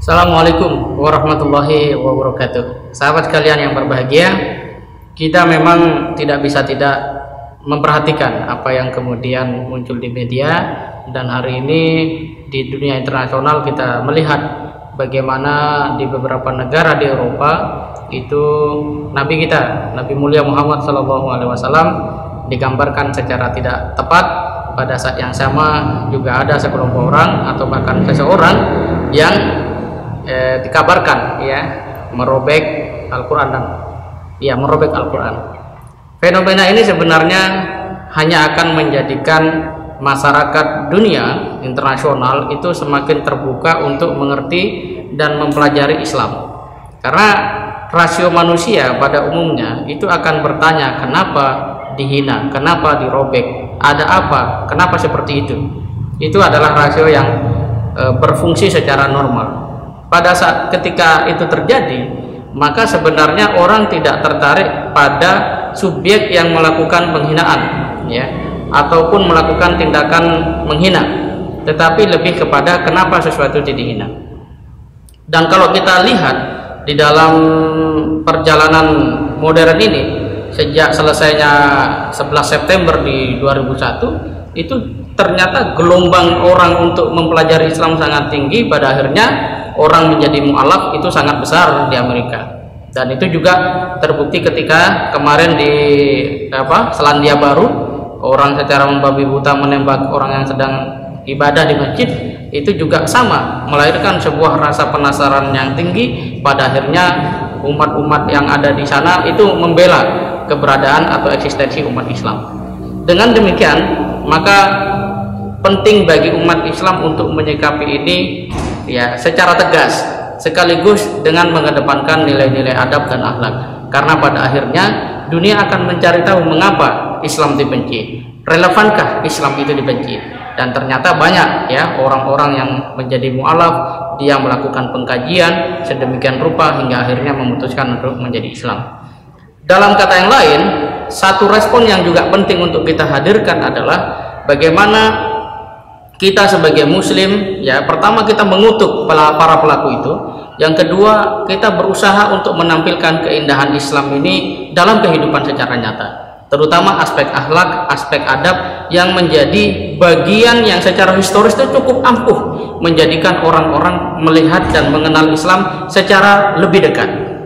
Assalamualaikum warahmatullahi wabarakatuh. Sahabat kalian yang berbahagia, kita memang tidak bisa tidak memperhatikan apa yang kemudian muncul di media, dan hari ini di dunia internasional kita melihat bagaimana di beberapa negara di Eropa itu Nabi kita, Nabi mulia Muhammad SAW digambarkan secara tidak tepat. Pada saat yang sama juga ada sekelompok orang atau bahkan seseorang yang dikabarkan merobek Al-Quran merobek Al-Quran. Fenomena ini sebenarnya hanya akan menjadikan masyarakat dunia internasional itu semakin terbuka untuk mengerti dan mempelajari Islam, karena rasio manusia pada umumnya itu akan bertanya kenapa dihina, kenapa dirobek, ada apa, kenapa seperti itu. Itu adalah rasio yang berfungsi secara normal. Pada saat ketika itu terjadi, maka sebenarnya orang tidak tertarik pada subjek yang melakukan penghinaan ataupun melakukan tindakan menghina, tetapi lebih kepada kenapa sesuatu itu dihina. Dan kalau kita lihat di dalam perjalanan modern ini, sejak selesainya 11 September di 2001 itu ternyata gelombang orang untuk mempelajari Islam sangat tinggi. Pada akhirnya orang menjadi mu'alaf itu sangat besar di Amerika, dan itu juga terbukti ketika kemarin di Selandia Baru orang secara membabi buta menembak orang yang sedang ibadah di masjid. Itu juga sama, melahirkan sebuah rasa penasaran yang tinggi. Pada akhirnya umat-umat yang ada di sana itu membela keberadaan atau eksistensi umat Islam. Dengan demikian, maka penting bagi umat Islam untuk menyikapi ini secara tegas, sekaligus dengan mengedepankan nilai-nilai adab dan akhlak. Karena pada akhirnya dunia akan mencari tahu mengapa Islam dibenci, relevankah Islam itu dibenci. Dan ternyata banyak orang-orang yang menjadi mu'alaf, dia melakukan pengkajian sedemikian rupa hingga akhirnya memutuskan untuk menjadi Islam. Dalam kata yang lain, satu respon yang juga penting untuk kita hadirkan adalah bagaimana kita sebagai muslim, pertama kita mengutuk para pelaku itu. Yang kedua, kita berusaha untuk menampilkan keindahan Islam ini dalam kehidupan secara nyata, terutama aspek akhlak, aspek adab yang menjadi bagian yang secara historis itu cukup ampuh menjadikan orang-orang melihat dan mengenal Islam secara lebih dekat.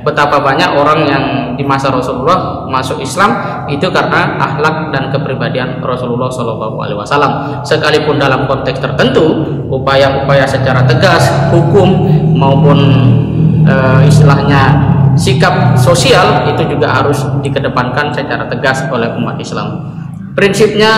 Betapa banyak orang yang di masa Rasulullah masuk Islam itu karena akhlak dan kepribadian Rasulullah SAW. Sekalipun dalam konteks tertentu, upaya-upaya secara tegas, hukum maupun istilahnya sikap sosial itu juga harus dikedepankan secara tegas oleh umat Islam. Prinsipnya,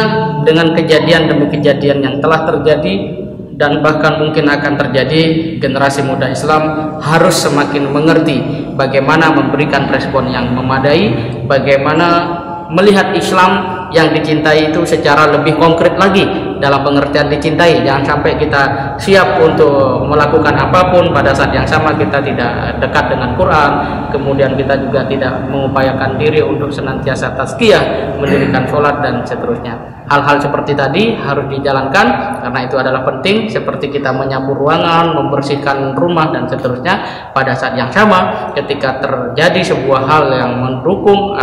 dengan kejadian demi kejadian yang telah terjadi dan bahkan mungkin akan terjadi, generasi muda Islam harus semakin mengerti bagaimana memberikan respon yang memadai, bagaimana melihat Islam yang dicintai itu secara lebih konkret lagi. Dalam pengertian dicintai, jangan sampai kita siap untuk melakukan apapun pada saat yang sama kita tidak dekat dengan Quran, kemudian kita juga tidak mengupayakan diri untuk senantiasa tazkiyah, mendirikan sholat dan seterusnya. Hal-hal seperti tadi harus dijalankan karena itu adalah penting, seperti kita menyapu ruangan, membersihkan rumah dan seterusnya. Pada saat yang sama, ketika terjadi sebuah hal yang mendukung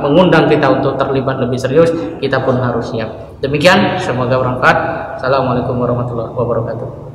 mengundang kita untuk terlibat lebih serius, kita pun harus siap. Demikian, semoga bermanfaat. Assalamualaikum warahmatullahi wabarakatuh.